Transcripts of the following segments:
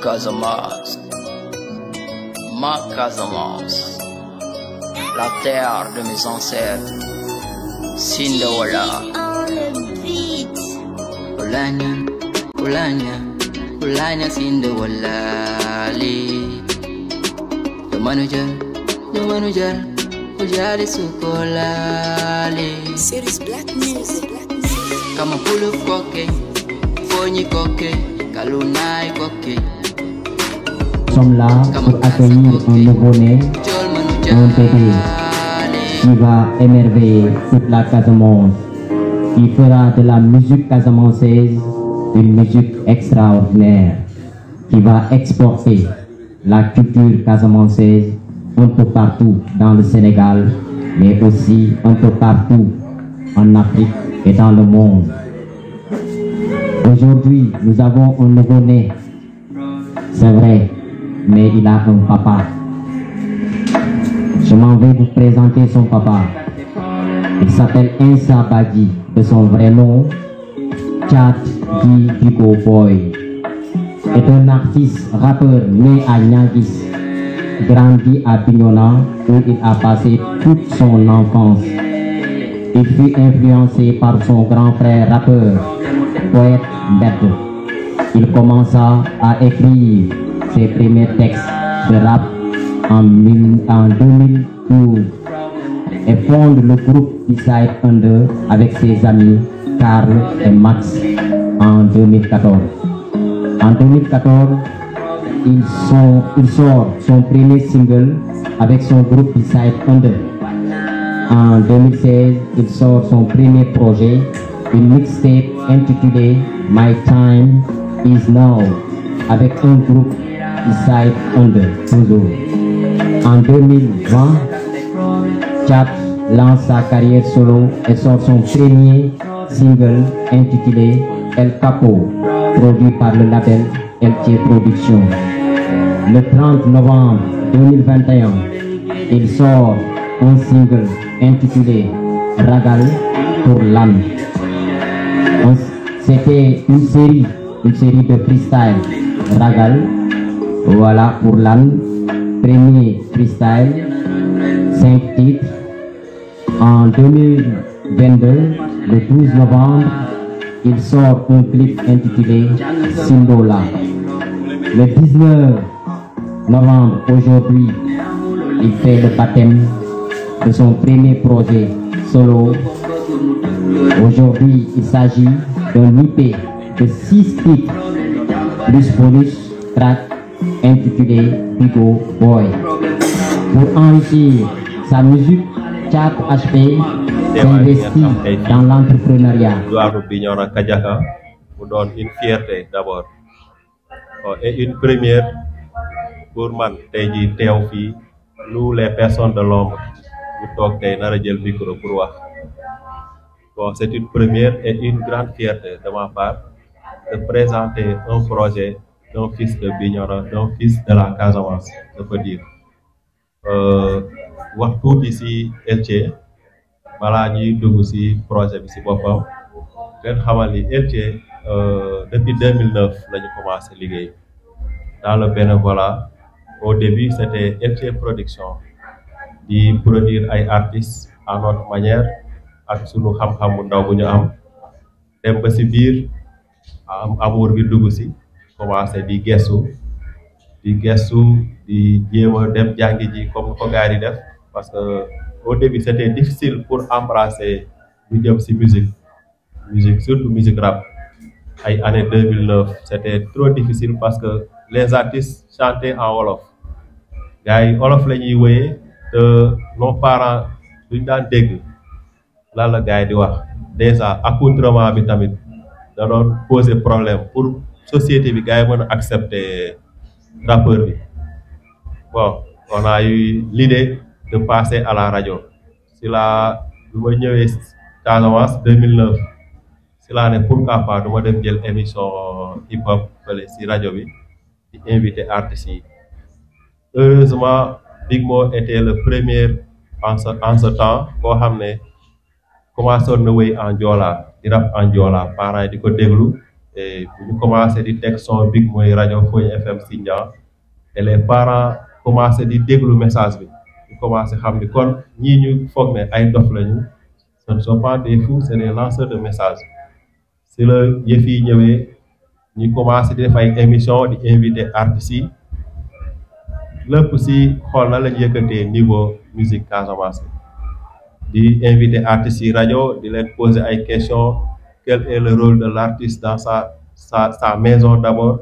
Casamance, ma Casamance, la terre de mes ancêtres, Sindawala. Ulanya, Ulanya, Ulanya Sindawala li. The manager, Ujari Sukolali. Serious black music. Kama pulu koke, fonyi koke, kalunai koke. Nous sommes là pour accueillir un nouveau-né, un bébé qui va émerveiller toute la Casamance, qui fera de la musique casamançaise une musique extraordinaire, qui va exporter la culture casamançaise un peu partout dans le Sénégal, mais aussi un peu partout en Afrique et dans le monde. Aujourd'hui, nous avons un nouveau-né, c'est vrai, mais il a un papa. Je m'en vais vous présenter son papa. Il s'appelle Insa Badji, de son vrai nom, Tchad Di Bigo Boy. Est un artiste rappeur né à Niaguis, grandi à Bignona, où il a passé toute son enfance. Il fut influencé par son grand frère rappeur, poète Mbette. Il commença à écrire ses premiers textes de rap en 2012 et fonde le groupe Beside Under avec ses amis Karl et Max en 2014. En 2014, il sort son premier single avec son groupe Beside Under. En 2016, il sort son premier projet, une mixtape intitulée My Time Is Now avec un groupe Beside Under toujours. En 2020, Tchad lance sa carrière solo et sort son premier single intitulé El Capo, produit par le label LT Productions. Le 30 novembre 2021, il sort un single intitulé Ragal pour l'âme. C'était une série de freestyle Ragal, voilà pour l'âme, premier freestyle, 5 titres. En 2022, le 12 novembre, il sort un clip intitulé Sindola. Le 19 novembre, aujourd'hui, il fait le baptême de son premier projet solo. Aujourd'hui, il s'agit d'un EP de 6 titres plus bonus track intitulé Bigo Boy. Pour enrichir sa musique, Tchad HP s'investit dans l'entrepreneuriat. Bignona Kadiaka vous donne une fierté d'abord et une première pour man Teji Théofi, nous les personnes de l'ombre, nous toog tey nar a jël micro pour wax. Bon, c'est une première et une grande fierté de ma part de présenter un projet d'un fils de Bignona, d'un fils de la Casamance, je peux dire. Wax tuuti ci LT balaa ñuy dugg ci projet bi ci boppam leen xamal ni LT depuis 2009 lañu commencé liggéey dans le bénévolat. Au début c'était LT Production di produire ay artistes à notre manière ak sunu xam-xam bu ndaw bu ñu am dem ba ci biir am amour bi dugg ci commencé di gestu di jéem a dem jàngi ji comme ko gars yi def parce que au début c'était difficile pour embrasser lu jëm ci musique surtout musique rap ay année 2009 c'était trop difficile parce que les artistes chantaient en wolof gars yi wolof la ñuy wéyee te nos parents duñ daan dégg lan la gars yi di wax déjà accoutrement bi tamit da doon poser problème pour société bi gars yi mën a accepter rappeur bi. Bon, on a eu l'idée de passer à la radio. C'est là, nous avons eu Casamance 2009. C'est là, pourquoi pas, nous avons eu une émission hip-hop sur la radio, et invité artistes. Heureusement, Big Mo était le premier en ce temps pour amener commencer à nous en Diola, di rap en Diola, parents di ko déglu et bu ñu commencé di teg son big mooy rajo Foñ FM Sindian et les parents commencé di déglu message bi ñu commencé xam ni kon ñii ñu foog ne ay dof lañu ce ne sont pas des fous c'est des lanceurs de message si la yëf yi ñëwee ñu commencé di def ay émission di invité artistes yi lépp si xool na lañu yëkkatee niveau musique Casamance di invité artistes yi rajo di leen poser ay questions quel est le rôle de l'artiste dans sa maison d'abord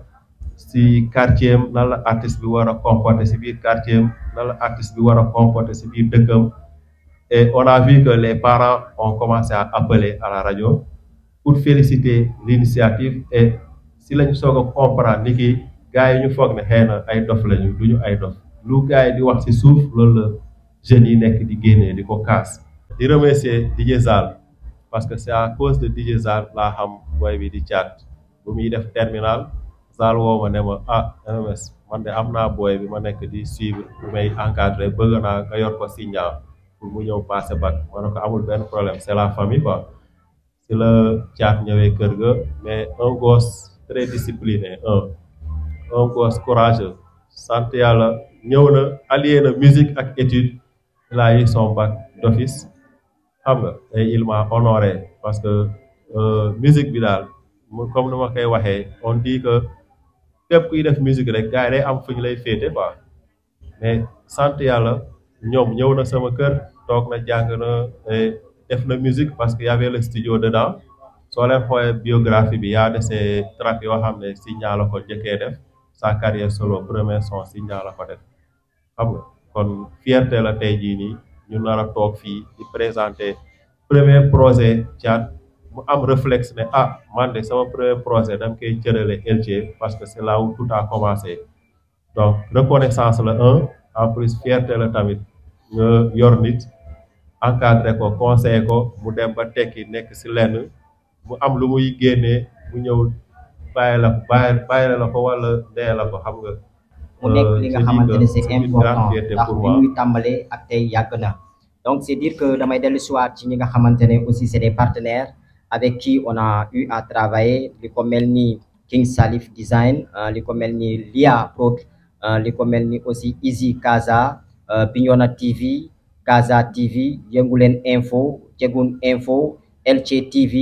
si quartier am nan la artiste bi war a comporter si biir quartier am nan la artiste bi war a comporter si biir dëkkam et on a vu que les parents ont commencé à appeler à la radio pour féliciter l'initiative et si lañu soog a comprendre ni ki gars yi ñu foog ne xëy na ay dof lañu duñu ay dof lu gars yi di wax ci suuf loolu la jeunes yi nekk di génnee di ko kaas di remercier DJ Zal parce que c'est à cause de DJ Zal laa xam boy bi di Thiat bu muy def terminal Zal woo ma ne ma ah MMS man de am naa boy bi ma nekk di suivre bu may encadrer bëgg naa nga yor ko Sindian pour mu ñëw passer bac ma ne ko amul benn problème c'est la famille quoi si la Thiat ñëwee kër ga mais un gosse très discipliné un gosse courageux sant yàlla ñëw na allié na musique ak étude il a eu son bac d'office xam nga et il m'a honoré parce que musique bi daal comme ni ma koy waxee on dit que képp kuy def musique rek gars yi day am fu ñu lay féete quoi mais sant yàlla ñoom ñëw na sama kër toog na jàng na def na musique parce que y avait le studio dedans soo leen xoolee biographie bi yaa de ces tracks yoo xam ne Sindian la ko jëkkee def sa carrière solo premier son Sindian la ko def xam nga kon fierté la tey jii nii ñu nar a toog fii di présenter premier projet Thiat mu am réflexe ne ah man de sama premier projet dama koy cërale LG parce que c'est là où tout a commencé donc reconnaissance la en plus fierté la tamit nga yor nit encadré ko conseillé ko mu dem ba tekki nekk ci lenn mu am lu muy génnee mu ñëw bàyyi la ko wala dee la ko xam nga. mu nekk li nga xamante ne c'est important ndax bi ñuy tàmbalee ak tey yàgg na donc c'est dire que damay dellu siwaat ci ñi nga xamante ne aussi c'est des partenaires avec qui on a eu à travailler li ko mel ni King Salif Design li ko mel ni Lia Prod li ko mel ni aussi Easy Casa Bignona TV Casa TV Yënguleen Info Jegun Info LC TV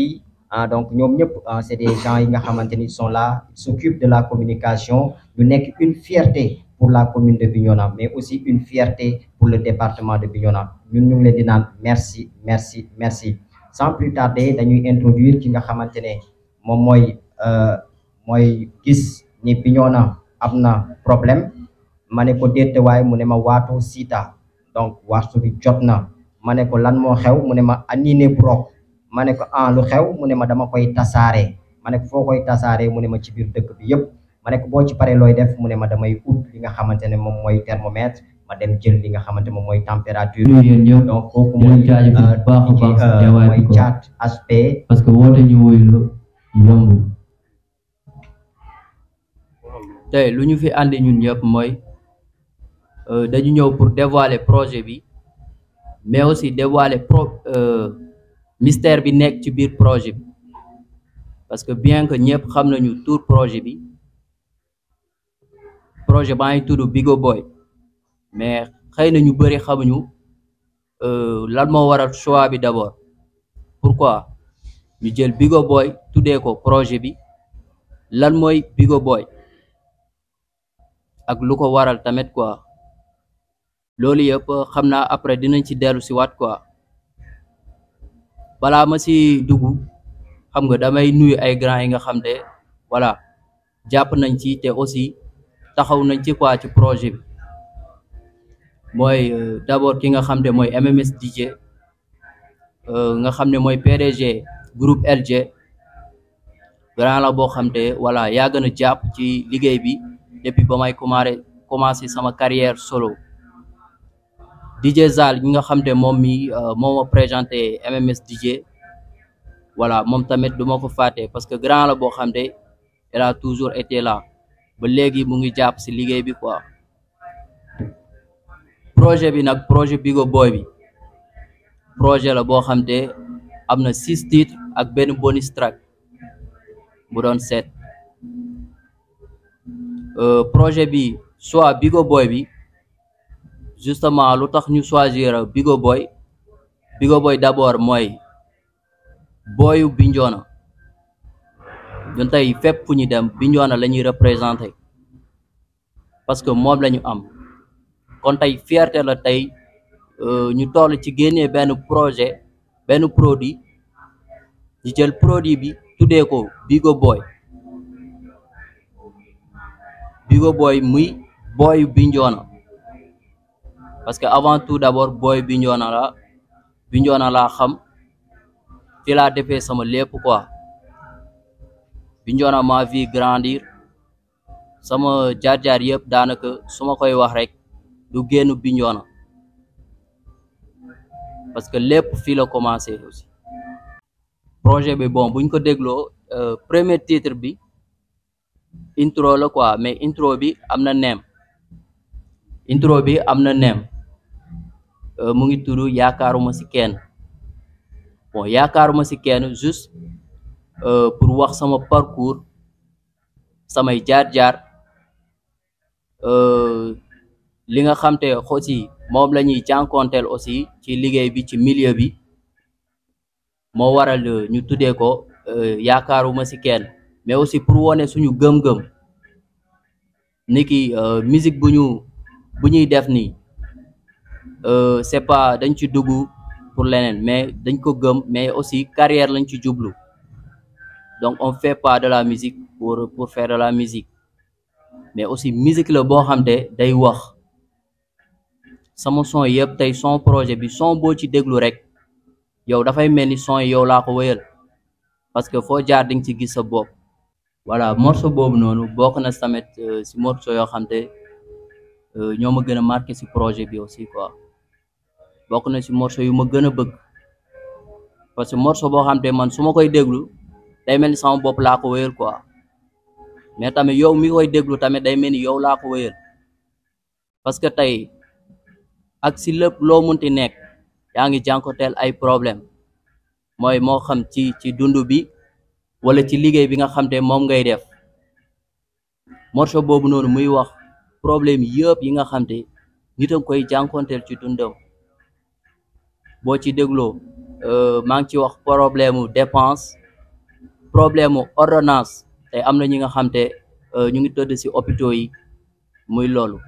donc ñoom ñëpp c'est des gens yi nga xamante ni sont là ils s'occupent de la communication ñu nekk une fierté pour la commune de Bignona mais aussi une fierté pour le département de Bignona ñun ñu ngi leen di naan merci merci merci sans plus tarder dañuy introduire ki nga xamante ne moom mooy gis ni Bignona am na problème ma ne ko déet waaye mu ne ma waatu sita donc waxtu bi jot na ma ne ko lan moo xew mu ne ma anine brok ma ne ko lu xew mu ne ma dama koy tasaare ma ne ko foo koy tasaare mu ne ma ci biir dëkk bi yëpp ma ne ko boo ci paree looy def mu ne ma damay ut li nga xamante ne moom mooy thermomètre ma dem jël li nga xamante moom mooy température donc kooku mooy mooy Thiat HP parce que woote ñu woy lu yomb tey lu ñu fi andi ñun ñëpp mooy dañu ñëw pour dévoiler projet bi mais aussi dévoiler mystère bi nekk ci biir projet bi parce que bien que ñëpp xam nañu tout projet bi projet baa ngi tudd Bigo Boy mais xëy na ñu bëri xamuñu lan moo waral choix bi d'abord pourquoi ñu jël Bigo Boy tuddee ko projet bi lan mooy Bigo Boy ak lu ko waral tamit quoi loolu yëpp xam naa après dinañ ci dellu si waat quoi balaa ma si dugg xam nga damay nuyu ay grands yi nga xam ne voilà jàpp nañ ci te aussi taxaw nañ ci quoi ci projet bi mooy d'abord ki nga xam ne mooy MMS DJ nga xam ne mooy PDG groupe LG grand la boo xam ne voilà yaa gën a jàpp ci liggéey bi depuis ba may commencé sama carrière solo DJ Zal ñi nga xam ne moom moo ma présenté MMS DJ voilà moom tamit du ma ko fàtte parce que grand la boo xam ne elle a toujours été là ba léegi mu ngi jàpp si liggéey bi quoi projet bi nag projet Bigo Boy bi projet la boo xam ne am na 6 titres ak benn bonus track bu doon seet projet bi soit Bigo Boy bi justement lu tax ñu choisir Bigo Boy d'abord mooy booyu Bignona ñun tey fépp fu ñu dem Bignona la ñuy représenter parce que moom la ñu am kon tey fierté la tey ñu toll ci génnee benn projet benn produit ñu jël produit bi tuddee ko Bigo Boy muy booyu Bignona parce que avant tout d'abord booyu Bignona laa xam fi laa defee sama lépp quoi Bignona ma vie grandir sama jaar-jaar yëpp daanaka su ma koy wax rek du génn Bignona parce que lépp fii la commencé aussi projet bi bon buñ ko dégloo premier titre bi intro la quoi mais intro bi am na neem mu ngi tudd yaakaaruma ci kenn bon yaakaaruma ci kenn juste pour wax sama parcours samay jaar-jaar li nga xam te aussi moom la ñuy jànkonteel aussi ci liggéey bi ci milieu bi moo waral ñu tuddee ko yaakaaruma ci kenn mais aussi pour wone suñu gëm-gëm ni ki musique bu ñuy def nii c'est pas dañ ci dugg pour leneen mais dañ ko gëm mais aussi carrière lañ ci jublu donc on fait pas de la musique pour faire de la musique mais aussi musique la boo xam te day wax sama son yëpp tey son projet bi son boo ci déglu rek yow dafay mel ni son yow laa ko wéyal parce que foo jaar di nga ci gis sa bopp voilà morceau boobu noonu bokk na tamit si morceau yoo xam te ñoo ma gën a marqué si projet bi aussi quoi bokk na si morceau yu ma gën a bëgg parce que morceau boo xam te man su ma koy déglu day mel ni sama bopp laa ko wéyal quoi mais tamit yow mi koy déglu tamit day mel ni yow laa ko wéyal parce que tey ak si lépp loo munti nekk yaa ngi jànkoteel ay problème mooy moo xam ci dund bi wala ci liggéey bi nga xam te moom ngay def morceau boobu noonu muy wax problème yëpp yi nga xam te nit a koy jànkonteel ci dundam boo ci dégloo maa ngi ci wax problème mu dépense problème mu ordonnance te am na ñi nga xam te ñu ngi tëdd ci hôpitaux yi muy loolu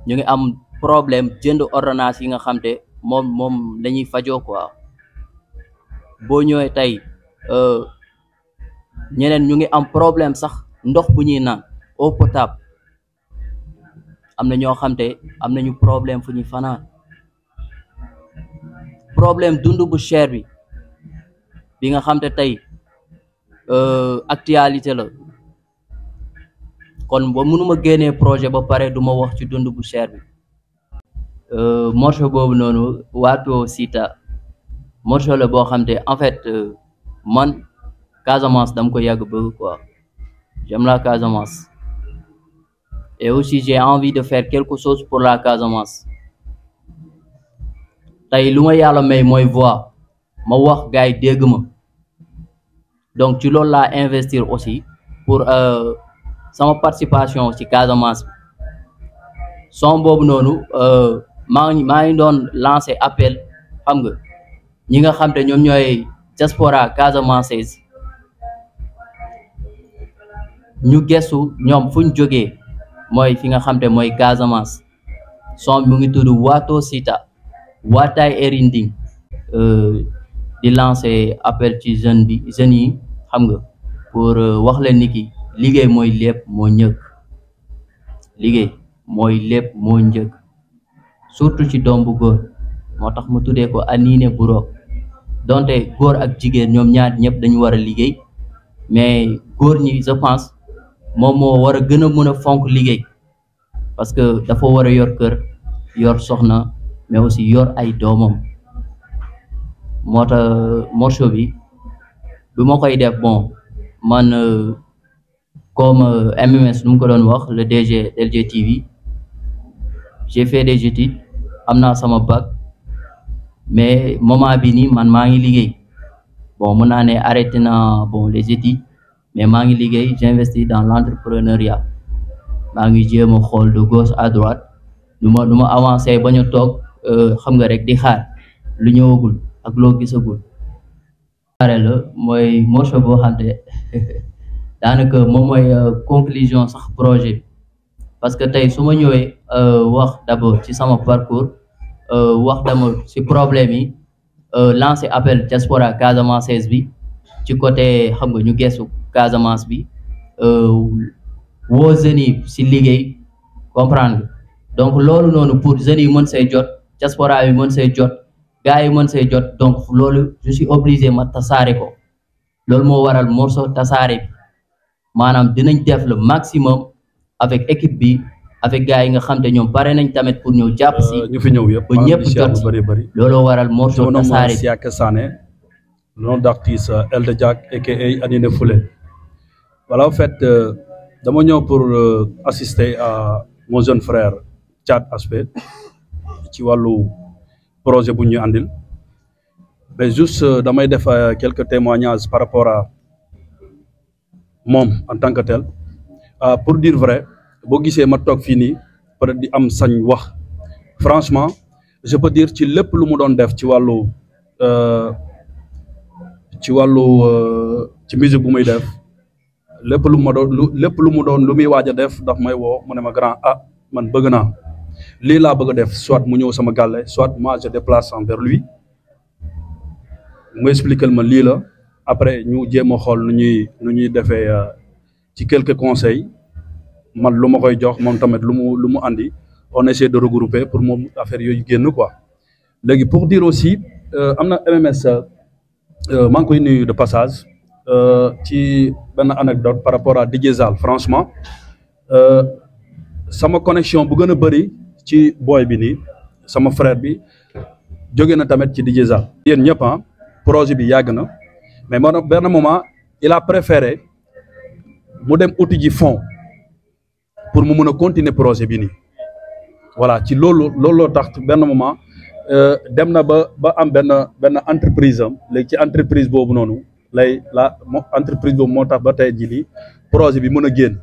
ñu ngi am problème jënd ordonnance yi nga xam te moom lañuy fajoo quoi boo ñëwee tey ñeneen ñu ngi am problème sax ndox bu ñuy naan eau potable am na ñoo xam te am nañu problème fu ñuy fanaan problème dund bu cher bi nga xam te tey actualité la kon ba mënuma génnee projet ba pare du ma wax ci dund bu cher bi morceau boobu noonu Wato Sita morceau la boo xam te en fait man Casamance dama ko yàgg bëgg quoi j'aime la Casamance et aussi j'ai envie de faire quelque chose pour la Casamance tey lu ma yàlla may mooy voix ma wax gars yi dégg ma donc ci loolu laa investir aussi pour sama participation ci Casamance bi son boobu noonu maa ngi doon lancer appel xam nga ñi nga xam te ñoom ñooy diaspora casamançaise ñu gestu ñoom fuñ jógee mooy fi nga xam te mooy Casamance son mu ngi tudd Wato Sita Watay Erinding di lancer appel ci jeunes yi xam nga pour wax leen ni ki liggéey mooy lépp moo njëkk liggéey mooy lépp moo njëkk surtout ci doom bu góor moo tax mu tuddee ko Anine Burok donte góor ak jigéen ñoom ñaar ñëpp dañu war a liggéey mais góor ñi je pense moom moo war a gën a mën a fonk liggéey parce que dafa war a yor kër yor soxna mais aussi yor ay doomam moo tax morceau bi ma koy def bon man comme MMS nu mu ko doon wax le DG LG TV j'ai fait des études am naa sama bac mais moment bi nii man maa ngi liggéey bon mën naa ne arrêté na bon les études mais maa ngi liggéey j'investis dans l'entrepreneuriat maa ngi jéem a xool de gauche à droite du ma avancer bañ a toog xam nga rek di xaar lu ñëwagul ak loo gisagul. pare la mooy morceau boo xamte daanaka moom mooy conclusion sax projet bi parce que tey su ma ñëwee wax d'abord ci sama parcours wax d'abord ci problème yi lancer appel diaspora casamançaise bi ci côté xam nga ñu gestu Casamance bi woo jeunes yi ci liggéey comprendre donc loolu noonu pour jeunes yi mën say jot diaspora yi mën say jot gars yi mën say jot donc loolu je suis obligé ma tasaare ko loolu moo waral morceau tasaare bi maanaam dinañ def le maximum avec équipe bi avec gars yi nga xam te ñoom pare nañ tamit pour ñëw jàpp si ñu fi ñëw yëpp ba ñëpp jot si looloo waral morceau tasaare bi. Siaka Sané, le nom d'artiste Elder Jack aka Anine Foulé. Voilà, en fait dama ñëw pour assister à mon jeune frère Thiat Aspect ci wàllu projet bu ñu andil mais juste damay def quelques témoignages par rapport à moom en tant que tel pour dire vrai boo gisee ma toog fii nii peut être di am sañ wax franchement je peux dire ci lépp lu mu doon def ci wàllu ci musique bu muy def lépp lu ma doon lu muy waaj a def daf may woo mu ne ma grand man bëgg naa lii laa bëgg a def soit mu ñëw sama gàlle soit moi je déplace envers lui mu expliquer ma lii la après ñu jéem a xool nu ñuy defee ci quelques conseils man lu ma koy jox moom tamit lu mu andi on essaie de regrouper pour moom affaire yooyu génn quoi. léegi pour dire aussi am na MMS maa ngi koy nuyu de passage ci benn anecdote par rapport à DJ Zal franchement sama connexion bu gën a bëri ci boy bi nii sama frère bi jóge na tamit ci DJ Zal. yéen ñëpp projet bi yàgg na mais moo benn moment il a préféré mu dem uti ji fond pour mu mun a continuer projet bi nii voilà ci looloo tax benn moment dem na ba am benn entreprise am léegi ci entreprise boobu noonu entreprise boobu moo tax ba tey jii nii projet bi mën a génn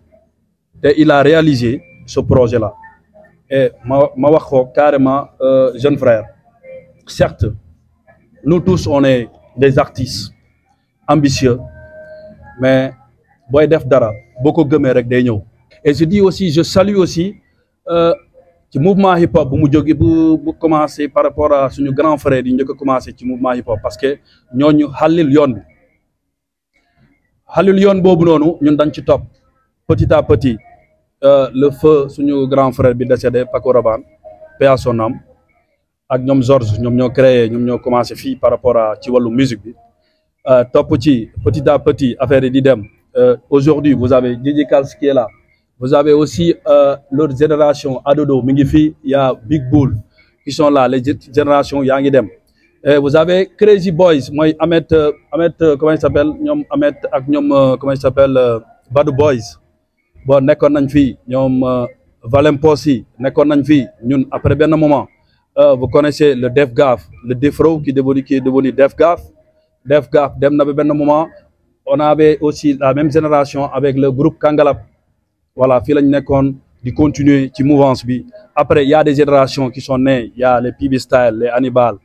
te il a réalisé ce projet là et ma wax ko carrément jeune frère certes nous tous on est des artistes ambitieux mais booy def dara boo ko gëmee rek day ñëw. et je dis aussi je salue aussi ci mouvement hip hop bu mu jóge bu commencé par rapport à suñu grand frère yi njëkk a commencé ci mouvement hip hop parce que ñooñu xalil yoon boobu noonu ñun dañ ci topp petit à petit le feu suñu grand frère bi décédé Paco Rabanne paix à son âme ak ñoom Georges ñoom ñoo commencé fii par rapport à ci wàllu musique bi topp ci petit à petit affaire yi di dem aujourd'hui vous avez DJ Kals qui est là. Vous avez aussi l'autre génération Adodo mi ngi fi y a Big Bull qui sont là les générations yaa ngi dem et vous avez Crazy Boys mooy Ahmed comment il s'appelle ñoom Ahmed ak ñoom comment il s'appelle Badu Boys bon nekkoon nañ fi ñoom Valemposi nekkoon nañ fi ñun après benn moment vous connaissez le Def Gaf le Defro qui est devenu Def Gaf dem na ba benn moment on avait aussi la même génération avec le groupe Kangalap. Voilà, fii lañ nekkoon di continuer ci mouvance bi après il y a des générations qui sont nées il y a les PB Style les Hannibal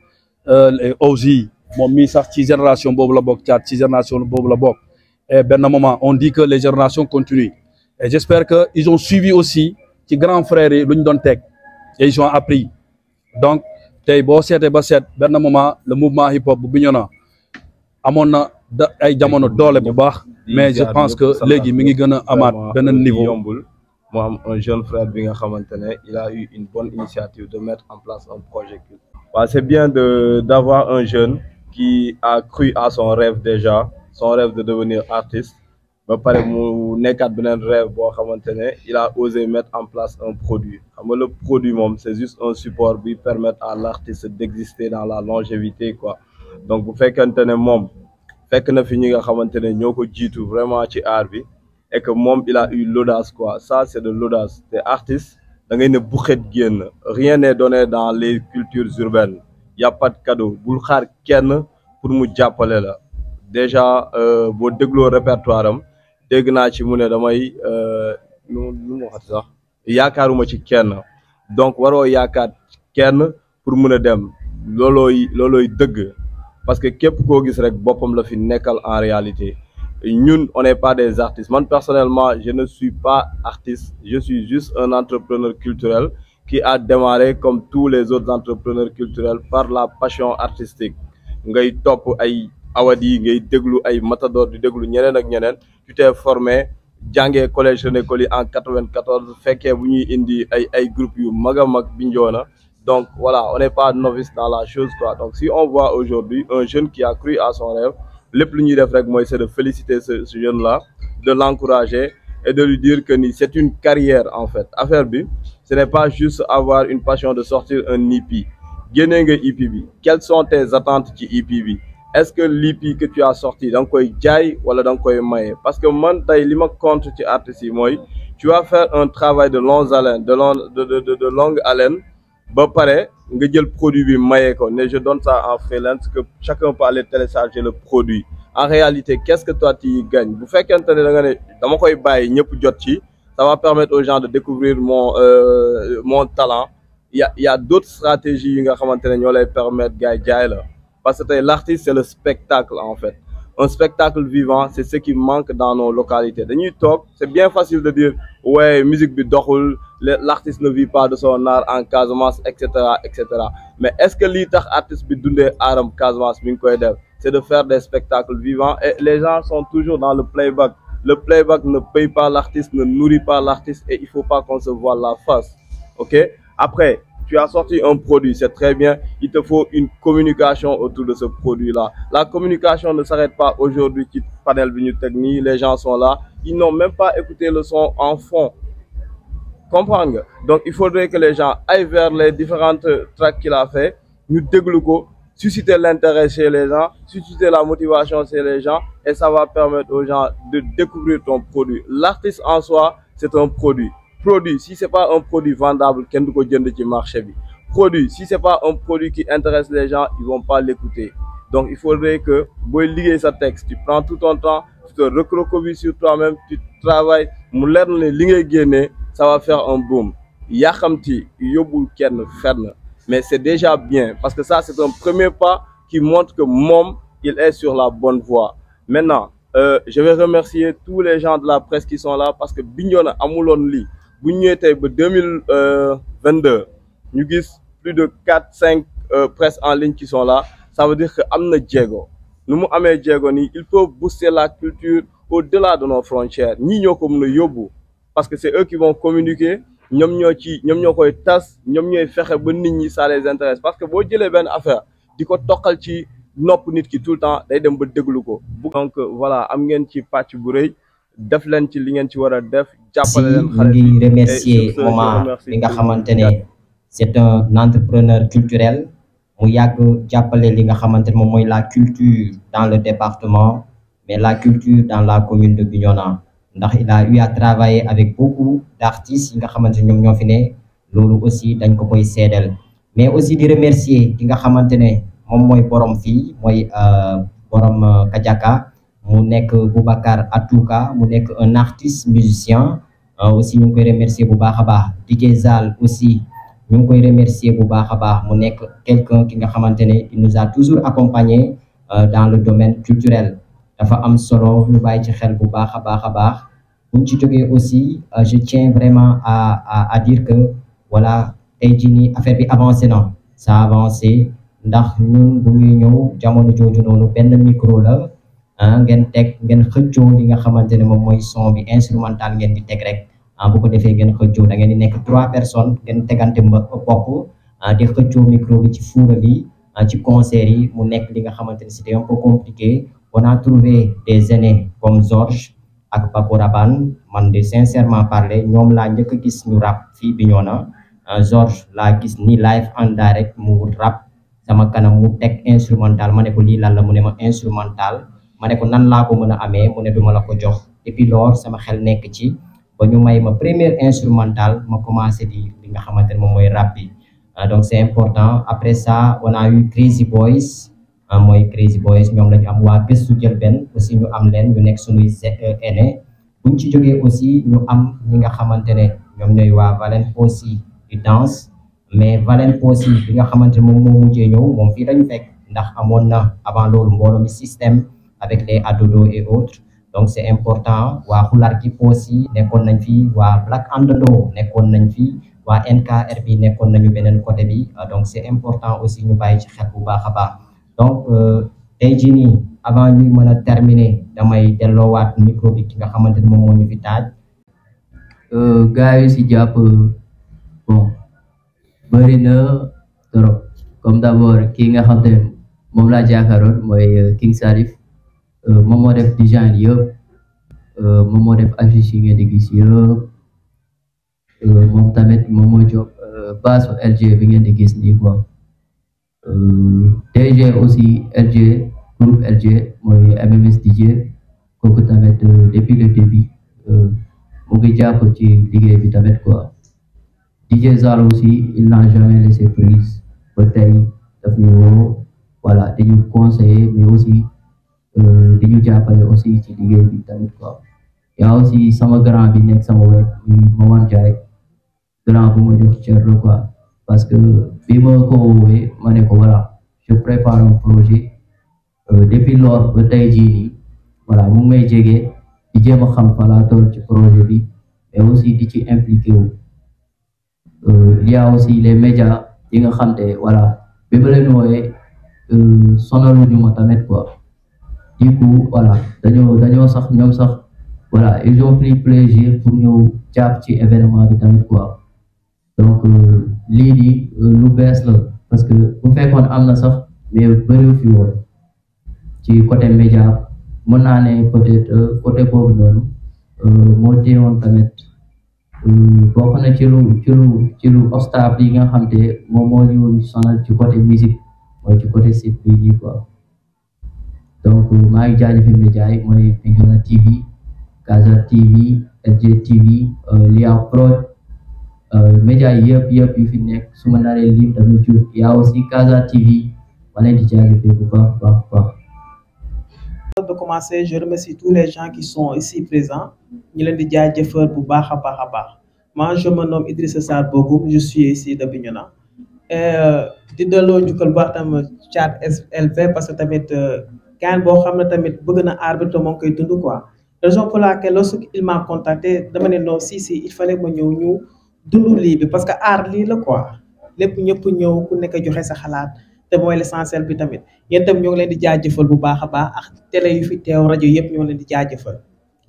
les Ozzy moom mii sax ci génération boobu la bokk Thiat ci génération boobu la bokk et benn moment on dit que les générations continuent et j'espère que ils ont suivi aussi ci grand frères yi lu ñu doon teg et ils ont appris donc tey boo seetee ba seet benn moment le mouvement hip hop bu Bignona amoon na ay jamono doole bu baax mais je pense que léegi mi ngi gën a amaat beneen niveau. yombul mu am un jeune frère bi nga xamante ne il a eu une bonne initiative de mettre en place un projet. waaw c'est bien d'avoir un jeune qui a cru à son rêve déjà son rêve de devenir artiste ba pare mu nekkaat beneen rêve boo xamante ne il a osé mettre en place un produit xam nga le produit moom c'est juste un support bi permettre à l'artiste d'exister dans la longévité quoi donc bu fekkente ne moom fekk na fi ñi nga xamante ne ñoo ko jiitu vraiment ci art bi et que moom il a eu l'audace quoi ça c'est de l'audace te artiste da ngay ne buxet génn rien n'est donné dans les cultures urbaines y a pas de cadeau bul xaar kenn pour mu jàppale la déjà boo dégloo répertoire am dégg naa ci mu ne damay lu mu waxati sax yaakaaruma ci kenn donc waroo yaakaar kenn pour mën a dem loolooy dëgg parce que képp koo gis rek boppam la fi nekkal en réalité ñun on n'est pas des artistes. Man personnellement je ne suis pas artiste, je suis juste un entrepreneur culturel qui a démarré comme tous les autres entrepreneurs culturels par la passion artistique. Ngay topp ay awadi, ngay déglu ay matador, di déglu ñeneen ak ñeneen. Tu t'es formé jàngee collège René Coly en 94 fekkee bu ñuy indi ay groupe yu mag a mag Bignona. Donc voilà, on n'est pas novice dans la chose quoi. Donc si on voit aujourd'hui un jeune qui a cru à son rêve, le plus ñuy def rek mooy c'est de féliciter ce jeune là, de l'encourager et de lui dire que c'est une carrière en fait. Affaire bi, ce n'est pas juste avoir une passion de sortir un EP. Génne nga EP bi. Quelles sont tes attentes ci EP bi? Est-ce que l'EP que tu as sorti da nga koy jaay wala da nga koy maye? Parce que man tey li ma compte ci artistes yi mooy tu vas faire un travail de longue haleine, de longue haleine ba pare nga jël produit bi maye ko ne je donne ça en freelance que chacun peut aller télécharger le produit. En réalité qu'est-ce que toi tu y gagnes? Bu fekkente ne da nga ne dama koy bàyyi ñëpp jot ci, ça va permettre aux gens de découvrir mon talent. Il y a d'autres stratégies yi nga xamante ne ñoo lay permettre gars yi jaay la. Parce que l'artiste c'est le spectacle en fait. Un spectacle vivant, c'est ce qui manque dans nos localités. Dañuy toog, c'est bien facile de dire ouais musique bi doxul, l'artiste ne vit pas de son art en Casamance, etc., etc. Mais est-ce que lii tax artiste bi dundee aaram Casamance mi ngi koy def? C'est de faire des spectacles vivants et les gens sont toujours dans le playback. Le playback ne paye pas l'artiste, ne nourrit pas l'artiste et il faut pas qu'on se voile la face. Ok? Après, tu as sorti un produit, c'est très bien. Il te faut une communication autour de ce produit-là. La communication ne s'arrête pas aujourd'hui. Qui panel venu technique, les gens sont là. Ils n'ont même pas écouté le son en fond. Comprends? Donc, il faudrait que les gens aillent vers les différentes tracks qu'il a fait. Nous dégluons, susciter l'intérêt chez les gens, susciter la motivation chez les gens, et ça va permettre aux gens de découvrir ton produit. L'artiste en soi, c'est un produit. Produit, si c'est pas un produit vendable, kenn du ko jënd ci marché bi. Produit, si c'est pas un produit qui intéresse les gens, ils vont pas l'écouter. Donc il faudrait que booy liggéey sa texte, tu prends tout ton temps, tu te recroquevilles sur toi-même, tu travailles, mu leer na ne li ngay génnee, ça va faire un boom. Yaxamti yóbbul kenn fenn, mais c'est déjà bien parce que ça c'est un premier pas qui montre que moom il est sur la bonne voie. Maintenant, je vais remercier tous les gens de la presse qui sont là parce que Bignona amuloon lii. Bu ñu ñëwee tey ba 2022 ñu gis plus de 4-5 presse en ligne qui sont là, ça veut dire que am na jéego. Nu mu amee jéego nii, il faut booster la culture au-delà de nos frontières. Ñii ñoo ko mën a yóbbu parce que c'est eux qui vont communiquer, ñoom ñoo koy tas, ñoom ñooy fexe ba nit ñi ça les intéresse parce que boo jëlee benn affaire di ko toqal ci nopp nit ki tout le temps day dem ba déglu ko. Donc voilà, am ngeen ci pàcc bu rëy. Def leen ci li ngeen ci war a def. jàppale leen xale yi ngi remercier Omar bi nga xamante ne c'est un entrepreneur culturel mu yàgg jàppale li nga xamante ne moom mooy la culture dans le département mais la culture dans la commune de Bignona ndax il a eu à travailler avec beaucoup d'artistes yi nga xamante ne ñoom ñoo fi ne loolu aussi dañ ko koy seedeel mais aussi di remercier ki nga xamante ne moom mooy borom fii mooy borom Kadiaka mu nekk Boubacar Atouka mu nekk un artiste musicien aussi ñu ngi koy remercier bu baax a baax DJ Zal aussi ñu ngi koy remercier bu baax a baax mu nekk quelqu'un ki nga xamante ne il nous a toujours accompagné dans le domaine culturel dafa am solo ñu bàyyi ci xel bu baax a baax a baax buñ ci jógee aussi je tiens vraiment à dire que voilà tey jii nii affaire bi avancé na ça a avancé ndax ñun bu ñuy ñëw jamono jooju noonu benn micro la ngeen teg ngeen xëccoo li nga xamante ne moom mooy son bi instrumental ngeen di teg rek bu ko defee ngeen xëccoo da ngeen di nekk 3 personnes ngeen tegante bopp di xëccoo micro bi ci fuural yi ci concert yi mu nekk li nga xamante ne c'était un peu compliqué. On a trouvé des aînés comme Georges ak Paco Rabanne man de sincèrement parler ñoom laa njëkk a gis ñu rap fii Bignona Georges laa gis ni live en direct mu rap sama kanam mu teg instrumental ma ne ko lii lan la mu ne ma instrumental ma ne ko nan laa ko mën a amee mu ne duma la ko jox depuis lors sama xel nekk ci ba ñu may ma première instrumental ma commencé di li nga xamante ne moom mooy rap bi donc c'est important après ça on a eu Crazy Boys mooy Crazy Boys ñoom la ñu am waa gëstu jël benn aussi ñu am leen ñu nekk suñuy aîné buñ ci jógee aussi ñu am ñi nga xamante ne ñoom ñooy waa Valen aussi di danse mais Valen aussi bi nga xamante ne moom moo mujjee ñëw moom fii lañu fekk ndax amoon na avant loolu mbooloo mi système avec les adodo et autres donc c'est important waa Xular Gip aussi nekkoon nañ fi waa Black Andando nekkoon nañ fi waa NKR bi nekkoon nañu beneen côté bi donc c'est important aussi ñu bàyyi ci xel bu baax a baax donc tey jii nii avant ñuy mën a terminer damay delloowaat micro bi ki nga xamante ne moom moo ñu fi taaj. gars yi si jàpp bon bëri na trop comme d'abord kii nga xam ne moom laa jaakaaroon mooy King Salif moom moo def design yëpp moom moo def affiche yi ngeen di gis yëpp moom tamit moom moo jox base LG bi ngeen di gis nii quoi DG aussi LG groupe LG mooy MMS DJ kooku tamit depuis le début mu ngi jàpp ci liggéey bi tamit quoi DJ Zal aussi il n'a jamais laissé prise ba tey daf ñu woo voilà di ñu conseiller mais aussi di ñu jàppale aussi ci liggéey bi tamit quoi yaa aussi sama grand bi nekk sama wet muy Maman Ndiaye grand bu ma jox cër quoi parce que bi ma ko woowee ma ne ko voilà je prépare un projet depuis lors ba tey jii nii voilà mu ngi may jege di jéem a xam fa laa toll ci projet bi mais aussi di ci impliqué wu il y a aussi les médias yi nga xam te voilà bi ma leen wooyee sonaluñu ma tamit quoi du coup voilà dañoo sax ñoom sax voilà ils ont pris plaisir pour ñëw jàpp ci événement bi tamit quoi donc lii nii lu bees la parce que bu fekkoon am na sax mais bëriw fi woon ci côté média mën naa ne peut-être côté boobu noonu moo téewoon tamit bokk na ci lu obstacle yi nga xam te moom moo ñu sonal ci côté musique mooy ci côté site bi nii quoi donc maa ngi jaajëfal média yi mooy Bignona TV Casa TV LG TV Lia Prod média yi yëpp yu fi nekk su ma naree lim tamit jur y a aussi Casa TV ma leen di jaajëfal bu baax. De commencer, je remercie tous les gens qui sont ici présents. Ñu leen di jaajëfal bu baax a baax. Moi, je me nomme Idrissa Sarr Bokoum, je suis ici de Bignona. Et di delloo njukkal baax tam Chat SLV parce que tamit gaan boo xam ne tamit bëgg na aar bi te moo ngi koy dund quoi. Raison pour laquelle lorsqu'il m'a contacté dama ne non si il fallait ma ñëw ñu dund lii bi parce que aar lii la quoi lépp ñëpp ñëw ku nekk joxe sa xalaat te mooy l'essentiel bi tamit yéen tam ñoo ngi leen di jaajëfal bu baax a baax ak télé yu fi teew rajo yëpp ñoo ngi leen di jaajëfal.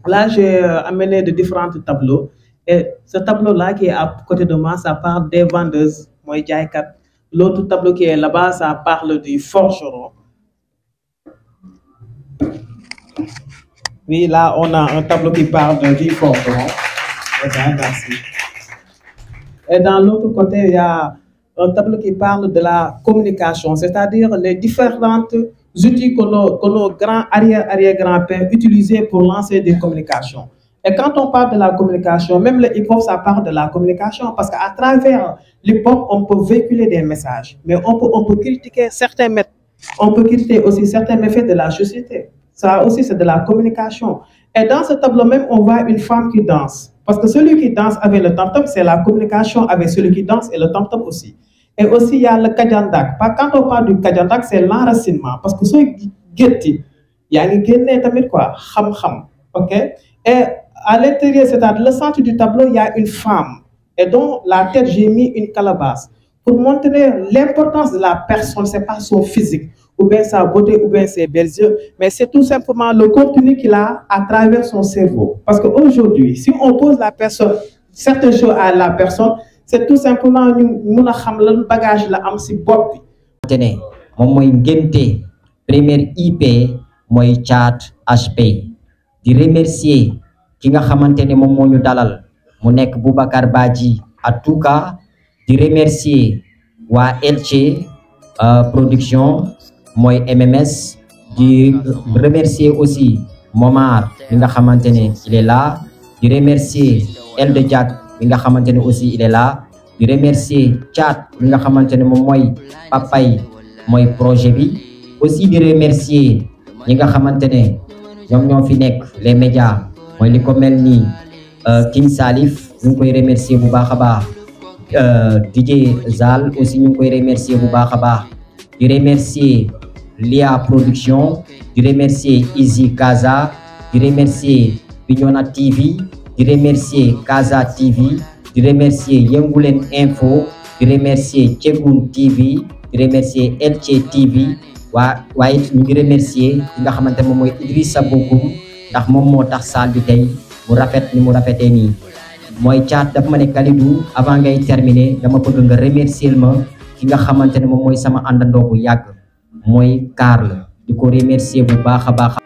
Là j'ai amené de différents tableaux et ce tableau là qui est à côté de moi ça parle des vendeuses mooy jaaykat. L'autre tableau qui est là-bas ça parle du forgeron. Oui, là on a un tableau qui parle du forgeron. Merci. Et dans l'autre côté il y a un tableau qui parle de la communication, c'est-à-dire les différentes outils que nos grands arrière-grands-pères utilisaient pour lancer des communications. Et quand on parle de la communication, même le hip-hop, ça parle de la communication parce qu'à travers l'hip-hop, on peut véhiculer des messages, mais on peut critiquer certains méthodes, on peut critiquer aussi certains méfaits de la société. Ça aussi, c'est de la communication. Et dans ce tableau même, on voit une femme qui danse. Parce que celui qui danse avec le tam-tam, c'est la communication avec celui qui danse et le tam-tam aussi. Et aussi, il y a le kajandak. Quand on parle du kajandak, c'est l'enracinement. Parce que celui qui guetti, il y a une quoi, ham. OK? Et à l'intérieur, c'est-à-dire le centre du tableau, il y a une femme. Et dans la tête, j'ai mis une calebasse. Pour montrer l'importance de la personne, ce n'est pas son physique, ou bien sa beauté, ou bien ses belles yeux, mais c'est tout simplement le contenu qu'il a à travers son cerveau. Parce qu'aujourd'hui, si on pose la personne, certaines choses à la personne, c'est tout simplement nous xam lan bagage la am ci bop bi. Tene mom moy ngenté première IP moy Chat HP. Di remercier ki nga xamantene mom mo ñu dalal mu nek Boubacar Badji en tout cas di remercier wa LG production moy MMS di remercier aussi Momar ki nga xamantene il est là di remercier El de Jack bi nga xamantene aussi il est là di remercier Chat bi nga xamantene mom moy papay moy projet bi aussi di remercier ñi nga xamantene ñom ñoo fi nek les médias mooy li ko mel ni King Salif ñu ngi koy remercier bu baax a baax DJ Zal aussi ñu ngi koy remercier bu baax a baax di remercier Lia Production di remercier Easy Kaza di remercier Bignona TV di remercier Kaza TV di remercier Yengulen Info di remercier Cegun TV di remercier LC TV waaye ñu ngi remercier ki nga xamante moom mooy Idrissa Bokoum ndax moom moo tax salle bi tey mu rafet ni mu rafetee nii mooy caat dafa ma ne Kalidou avant ngay terminer dama bëgg nga remercier ma ki nga xamante ne moom mooy sama àndandoo bu yàgg mooy Karl di ko remercier bu baax a baax